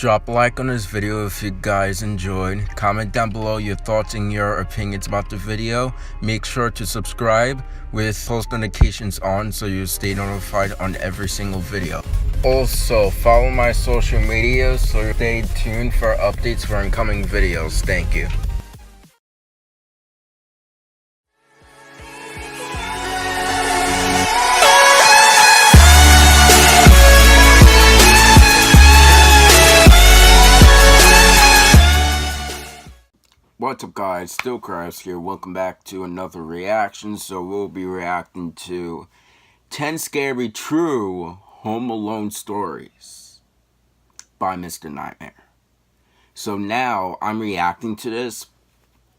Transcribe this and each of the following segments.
Drop a like on this video if you guys enjoyed. Comment down below your thoughts and your opinions about the video. Make sure to subscribe with post notifications on so you stay notified on every single video. Also, follow my social media so stay tuned for updates for incoming videos. Thank you. What's up guys, DylCraftZ here, welcome back to another reaction. So we'll be reacting to 10 Scary True Home Alone Stories by Mr. Nightmare. So now I'm reacting to this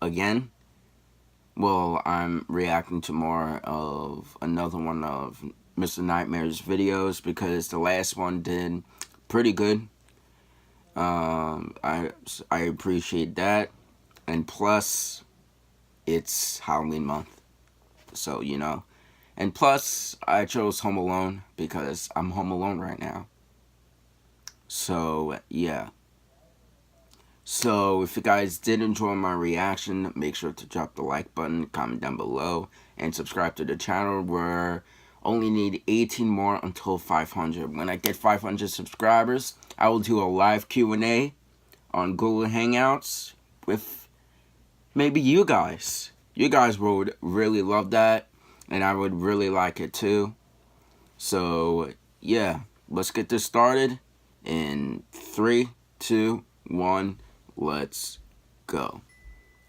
again. Well, I'm reacting to more of another one of Mr. Nightmare's videos because the last one did pretty good. I appreciate that. And plus, it's Halloween month, so, you know. And plus, I chose Home Alone because I'm home alone right now. So, yeah. So, if you guys did enjoy my reaction, make sure to drop the like button, comment down below, and subscribe to the channel. We're only need 18 more until 500. When I get 500 subscribers, I will do a live Q&A on Google Hangouts with maybe you guys. You guys would really love that, and I would really like it too. So, yeah, let's get this started in 3, 2, 1, let's go.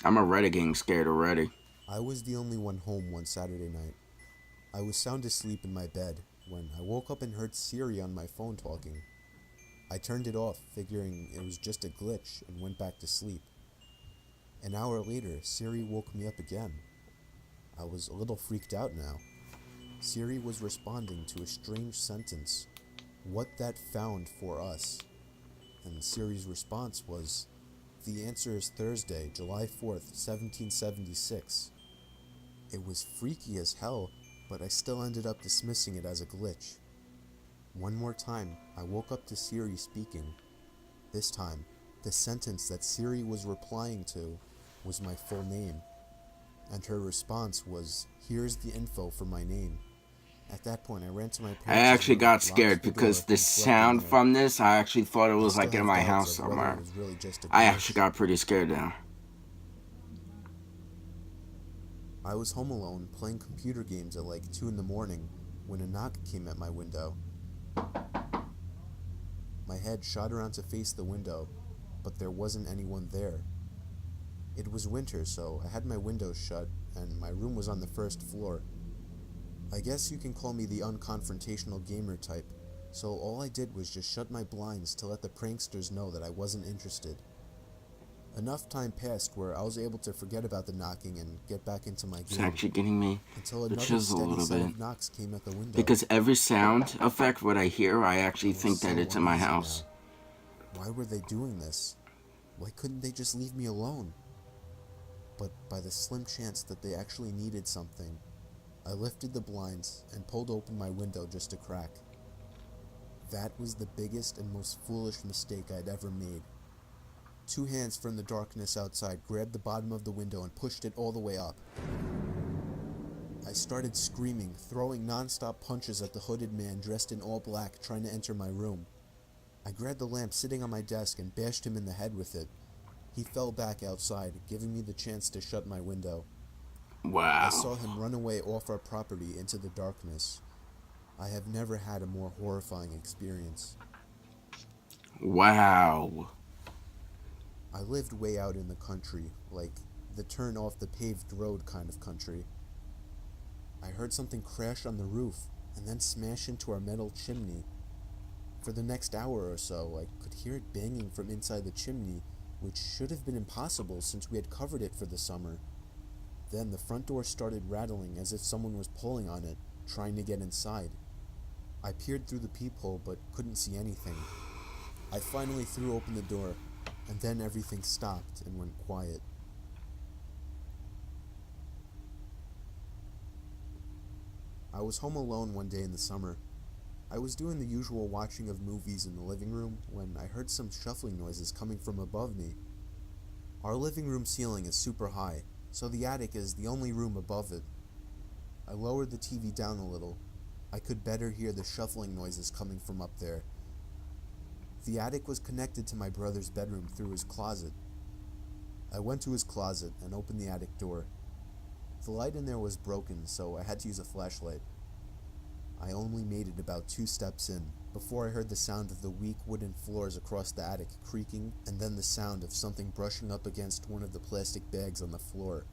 I'm already getting scared already. I was the only one home one Saturday night. I was sound asleep in my bed when I woke up and heard Siri on my phone talking. I turned it off, figuring it was just a glitch, and went back to sleep. An hour later, Siri woke me up again. I was a little freaked out now. Siri was responding to a strange sentence, "What that found for us?" And Siri's response was, "The answer is Thursday, July 4th, 1776. It was freaky as hell, but I still ended up dismissing it as a glitch. One more time, I woke up to Siri speaking. This time, the sentence that Siri was replying to was my full name, and her response was, "Here's the info for my name." At that point, I ran to my parents' I actually room, got scared because the sound from this, I actually thought it was like in my house somewhere. Really I actually got pretty scared now. I was home alone playing computer games at like 2 in the morning when a knock came at my window. My head shot around to face the window, but there wasn't anyone there. It was winter, so I had my windows shut, and my room was on the first floor. I guess you can call me the unconfrontational gamer type, so all I did was just shut my blinds to let the pranksters know that I wasn't interested. Enough time passed where I was able to forget about the knocking and get back into my game. It's actually getting me until the another chills a steady little set bit. of knocks came at the window. Because every sound effect, what I hear, I actually think that so it's in my uneasy house. now. Why were they doing this? Why couldn't they just leave me alone? But by the slim chance that they actually needed something, I lifted the blinds and pulled open my window just a crack. That was the biggest and most foolish mistake I'd ever made. 2 hands from the darkness outside grabbed the bottom of the window and pushed it all the way up. I started screaming, throwing non-stop punches at the hooded man dressed in all black trying to enter my room. I grabbed the lamp sitting on my desk and bashed him in the head with it. He fell back outside, giving me the chance to shut my window. Wow. I saw him run away off our property into the darkness. I have never had a more horrifying experience. Wow. I lived way out in the country, like the turn off the paved road kind of country. I heard something crash on the roof and then smash into our metal chimney. For the next hour or so, I could hear it banging from inside the chimney, which should have been impossible since we had covered it for the summer. Then the front door started rattling as if someone was pulling on it, trying to get inside. I peered through the peephole but couldn't see anything. I finally threw open the door, and then everything stopped and went quiet. I was home alone one day in the summer. I was doing the usual watching of movies in the living room when I heard some shuffling noises coming from above me. Our living room ceiling is super high, so the attic is the only room above it. I lowered the TV down a little. I could better hear the shuffling noises coming from up there. The attic was connected to my brother's bedroom through his closet. I went to his closet and opened the attic door. The light in there was broken, so I had to use a flashlight. I only made it about 2 steps in before I heard the sound of the weak wooden floors across the attic creaking, and then the sound of something brushing up against one of the plastic bags on the floor.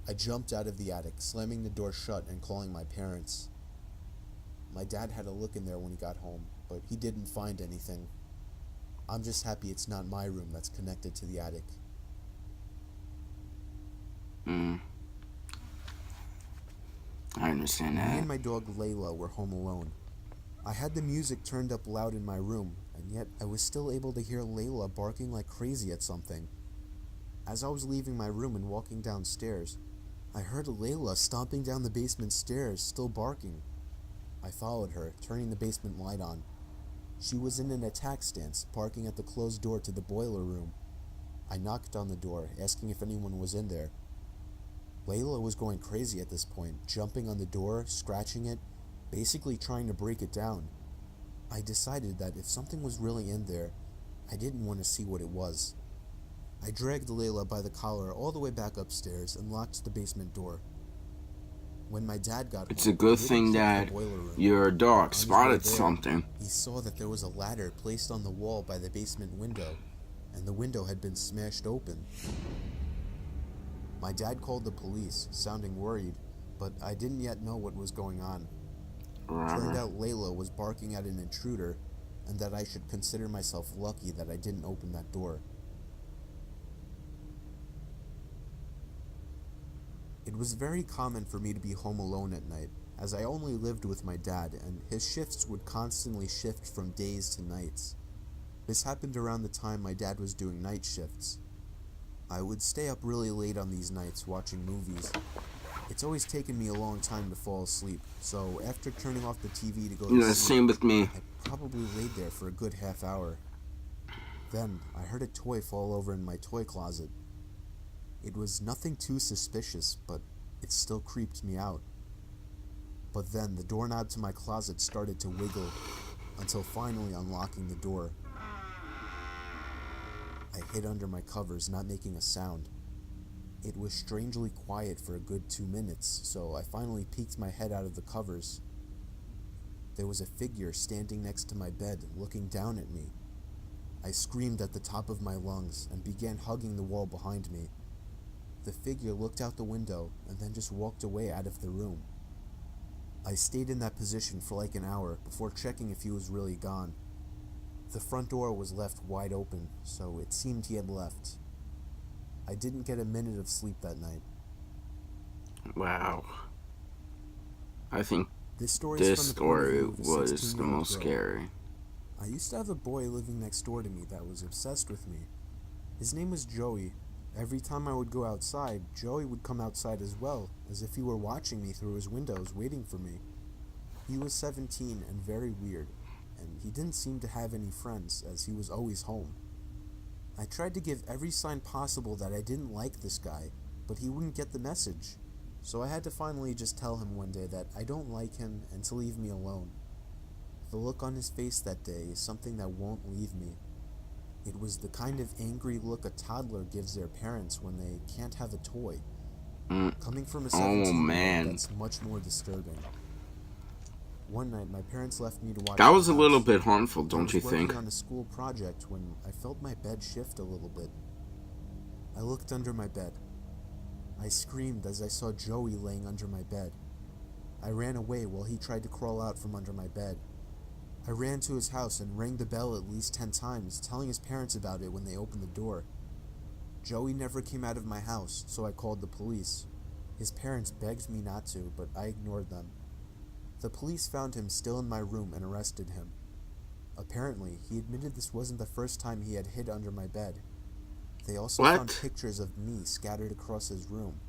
I jumped out of the attic, slamming the door shut and calling my parents. My dad had a look in there when he got home, but he didn't find anything. I'm just happy it's not my room that's connected to the attic. I understand Me that. and my dog Layla were home alone. I had the music turned up loud in my room, and yet I was still able to hear Layla barking like crazy at something. As I was leaving my room and walking downstairs, I heard Layla stomping down the basement stairs, still barking. I followed her, turning the basement light on. She was in an attack stance, barking at the closed door to the boiler room. I knocked on the door, asking if anyone was in there. Layla was going crazy at this point, jumping on the door, scratching it, basically trying to break it down. I decided that if something was really in there, I didn't want to see what it was. I dragged Layla by the collar all the way back upstairs and locked the basement door. When my dad got It's home, a good he thing didn't check that the boiler room. your dog On his way spotted there, something. He saw that there was a ladder placed on the wall by the basement window, and the window had been smashed open. My dad called the police, sounding worried, but I didn't yet know what was going on. Turned out Layla was barking at an intruder, and that I should consider myself lucky that I didn't open that door. It was very common for me to be home alone at night, as I only lived with my dad, and his shifts would constantly shift from days to nights. This happened around the time my dad was doing night shifts. I would stay up really late on these nights watching movies. It's always taken me a long time to fall asleep, so after turning off the TV to go to sleep, Same with me. I probably laid there for a good half hour. Then, I heard a toy fall over in my toy closet. It was nothing too suspicious, but it still creeped me out. But then, the doorknob to my closet started to wiggle, until finally unlocking the door. I hid under my covers, not making a sound. It was strangely quiet for a good 2 minutes, so I finally peeked my head out of the covers. There was a figure standing next to my bed, looking down at me. I screamed at the top of my lungs and began hugging the wall behind me. The figure looked out the window and then just walked away out of the room. I stayed in that position for like an hour before checking if he was really gone. The front door was left wide open, so it seemed he had left. I didn't get a minute of sleep that night. Wow. I think This story this story was the most scary. I used to have a boy living next door to me that was obsessed with me. His name was Joey. Every time I would go outside, Joey would come outside as well, as if he were watching me through his windows, waiting for me. He was 17 and very weird, and he didn't seem to have any friends, as he was always home. I tried to give every sign possible that I didn't like this guy, but he wouldn't get the message. So I had to finally just tell him one day that I don't like him and to leave me alone. The look on his face that day is something that won't leave me. It was the kind of angry look a toddler gives their parents when they can't have a toy. Coming from a 17-year-old, that's much more disturbing. One night, my parents left me to watch. That was a little bit harmful, don't you think? I was working on a school project when I felt my bed shift a little bit. I looked under my bed. I screamed as I saw Joey laying under my bed. I ran away while he tried to crawl out from under my bed. I ran to his house and rang the bell at least 10 times, telling his parents about it when they opened the door. Joey never came out of my house, so I called the police. His parents begged me not to, but I ignored them. The police found him still in my room and arrested him. Apparently, he admitted this wasn't the first time he had hid under my bed. They also found pictures of me scattered across his room.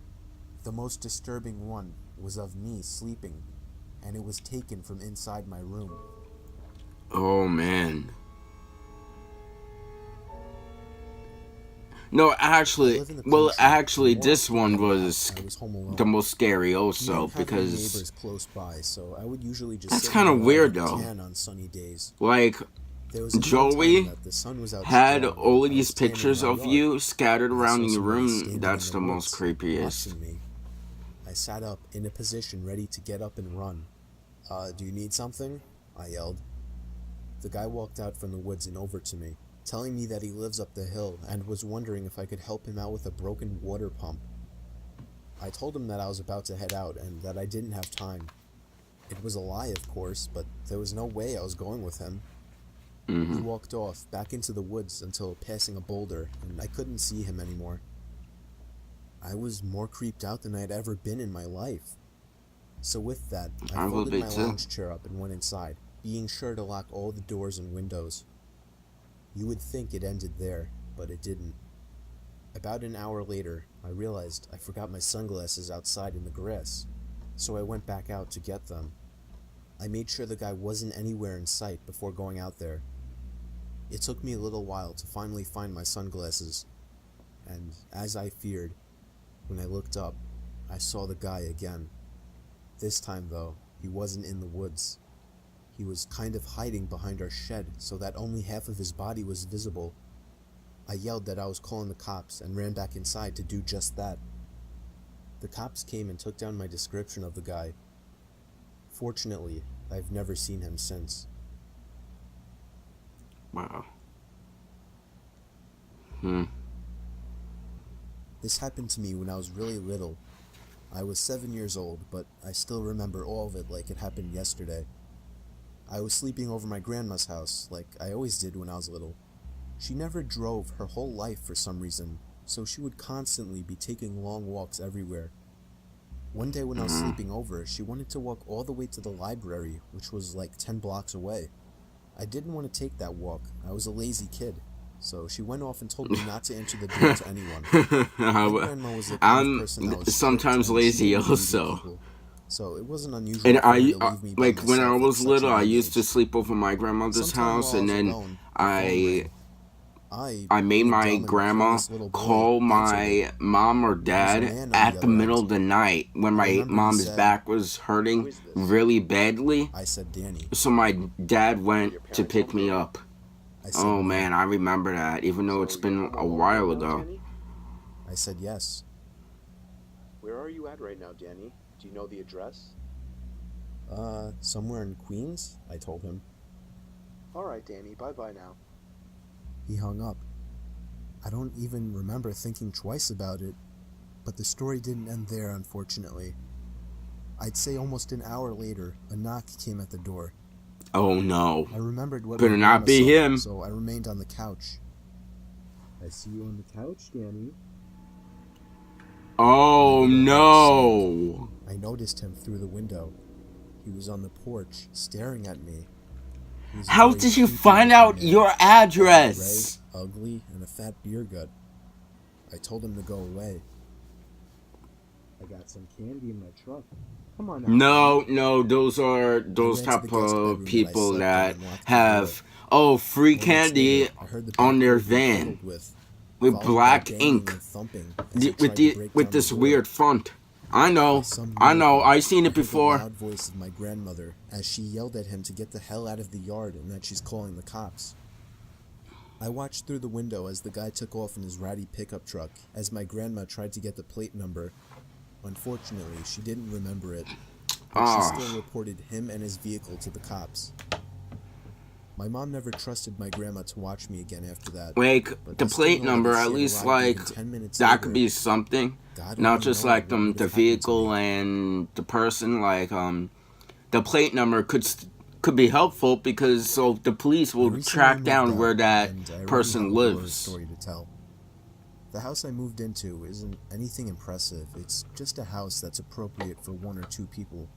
The most disturbing one was of me sleeping, and it was taken from inside my room. Oh, man. No, actually, this one was the most scary also, because neighbors close by, so I would usually just that's sit kind of in the weird, yard and though. tan on sunny days. Like, There was even a time Joey that the sun was out had strong, all of and I these was tanning in pictures my of yard. you scattered I around saw in your somebody room. standing That's in the most woods, creepiest. watching me. I sat up in a position ready to get up and run. Do you need something? I yelled. The guy walked out from the woods and over to me, telling me that he lives up the hill and was wondering if I could help him out with a broken water pump. I told him that I was about to head out and that I didn't have time. It was a lie, of course, but there was no way I was going with him. He walked off, back into the woods until passing a boulder, and I couldn't see him anymore. I was more creeped out than I had ever been in my life. So with that, I folded my lounge chair up and went inside, being sure to lock all the doors and windows. You would think it ended there, but it didn't. About an hour later, I realized I forgot my sunglasses outside in the grass, so I went back out to get them. I made sure the guy wasn't anywhere in sight before going out there. It took me a little while to finally find my sunglasses, and as I feared, when I looked up, I saw the guy again. This time, though, he wasn't in the woods. He was kind of hiding behind our shed so that only half of his body was visible. I yelled that I was calling the cops and ran back inside to do just that. The cops came and took down my description of the guy. Fortunately, I've never seen him since. Wow. This happened to me when I was really little. I was 7 years old, but I still remember all of it like it happened yesterday. I was sleeping over my grandma's house, like I always did when I was little. She never drove her whole life for some reason, so she would constantly be taking long walks everywhere. One day when I was sleeping over, she wanted to walk all the way to the library, which was like 10 blocks away. I didn't want to take that walk. I was a lazy kid. So she went off and told me not to answer the door to anyone. My grandma was the kind of person that was sometimes lazy also. People, so it wasn't unusual And for her to leave me by like when I myself was at little, such a I young used to age. sleep over my grandmother's Sometime house, while and I was then alone, I made being a my dumb and grandma clueless little boy, call answered my it. mom or There was a dad man on at the the other middle end. of the night when I my remember he mom's said, back was "Who hurting is this?" really badly. I said, "Danny." So my dad went Your to parents pick home, me Danny? up. I said, Oh "No." man, I remember that, even though it's So you're been home a alone while right now, ago. Danny? I said, "Yes." Where are you at right now, Danny? Do you know the address? Somewhere in Queens, I told him. Alright, Danny, bye-bye now. He hung up. I don't even remember thinking twice about it, but the story didn't end there, unfortunately. I'd say almost an hour later, a knock came at the door. Oh no. I remembered what Better my not grandma be saw, him. so I remained on the couch. I see you on the couch, Danny. Oh no. I noticed him through the window. He was on the porch, staring at me. How did you find out your address? Gray, ugly, and a fat beer gut. I told him to go away. I got some candy in my truck. Come on out. No, those are those type of people that have free candy on their van with black ink with this weird font. I know, I've seen it before. The loud voice of my grandmother as she yelled at him to get the hell out of the yard and that she's calling the cops. I watched through the window as the guy took off in his ratty pickup truck as my grandma tried to get the plate number. Unfortunately, she didn't remember it, but she still reported him and his vehicle to the cops. My mom never trusted my grandma to watch me again after that. Like, the plate number, at least, like, that could be something. Not just, like, the vehicle and the person, like, the plate number could be helpful because so the police will track down where that person lives. Story to tell. The house I moved into isn't anything impressive. It's just a house that's appropriate for one or two people.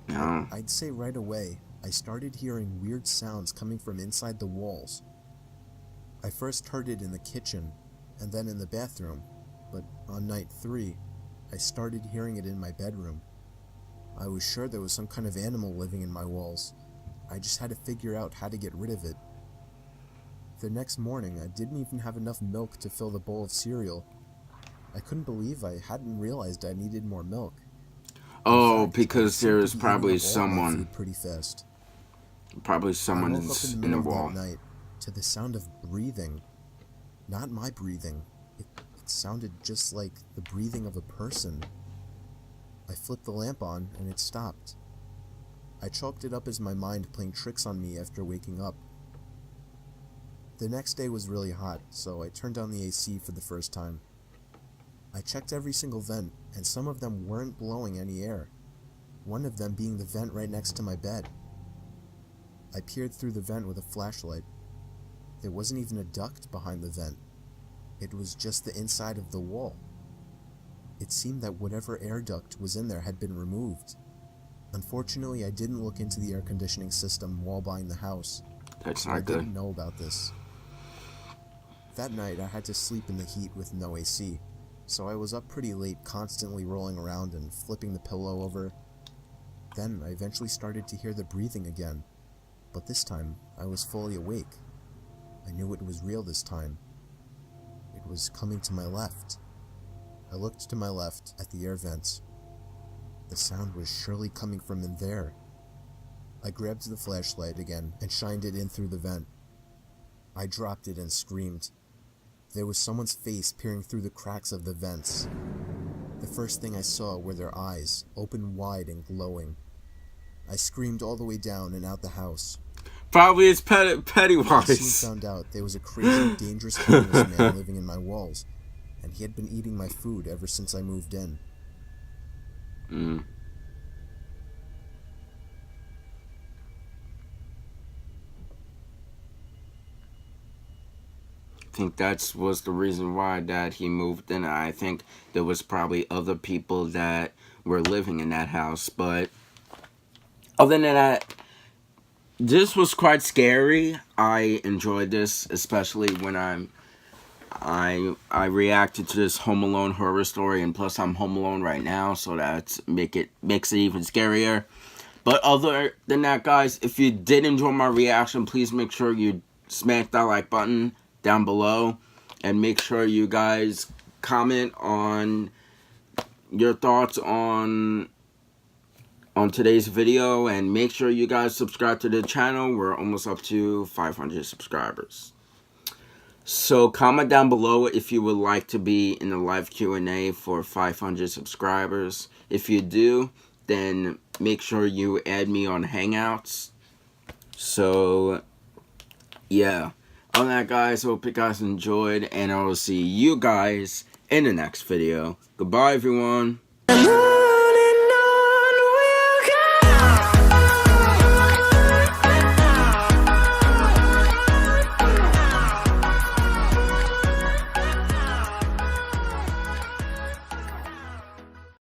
No. I'd say right away, I started hearing weird sounds coming from inside the walls. I first heard it in the kitchen, and then in the bathroom, but on night 3, I started hearing it in my bedroom. I was sure there was some kind of animal living in my walls. I just had to figure out how to get rid of it. The next morning, I didn't even have enough milk to fill the bowl of cereal. I couldn't believe I hadn't realized I needed more milk. Oh, In fact, I because seemed there to is be probably eating up all my someone. food pretty fast. Probably I someone woke up in is the in middle the of wall. that night to the sound of breathing. Not my breathing. It sounded just like the breathing of a person. I flipped the lamp on and it stopped. I chalked it up as my mind playing tricks on me after waking up. The next day was really hot, so I turned on the AC for the first time. I checked every single vent, and some of them weren't blowing any air, one of them being the vent right next to my bed. I peered through the vent with a flashlight. There wasn't even a duct behind the vent. It was just the inside of the wall. It seemed that whatever air duct was in there had been removed. Unfortunately, I didn't look into the air conditioning system while buying the house, That's so I not good. didn't know about this. That night, I had to sleep in the heat with no AC, so I was up pretty late, constantly rolling around and flipping the pillow over. Then I eventually started to hear the breathing again, but this time I was fully awake. I knew it was real this time. It was coming to my left. I looked to my left at the air vents. The sound was surely coming from in there. I grabbed the flashlight again and shined it in through the vent. I dropped it and screamed. There was someone's face peering through the cracks of the vents. The first thing I saw were their eyes, open wide and glowing. I screamed all the way down and out the house. Probably it's I soon Pennywise. found out there was a crazy, dangerous homeless man living in my walls, and he had been eating my food ever since I moved in. I think that was the reason why that he moved in. I think there was probably other people that were living in that house, but other than that, this was quite scary. I enjoyed this, especially when I reacted to this Home Alone horror story, and plus I'm home alone right now, so that makes it even scarier. But other than that, guys, if you did enjoy my reaction, please make sure you smash that like button down below, and make sure you guys comment on your thoughts on today's video, and make sure you guys subscribe to the channel. We're almost up to 500 subscribers. So comment down below if you would like to be in the live Q&A for 500 subscribers. If you do, then make sure you add me on Hangouts. So yeah, on that, guys, hope you guys enjoyed, and I will see you guys in the next video. Goodbye, everyone.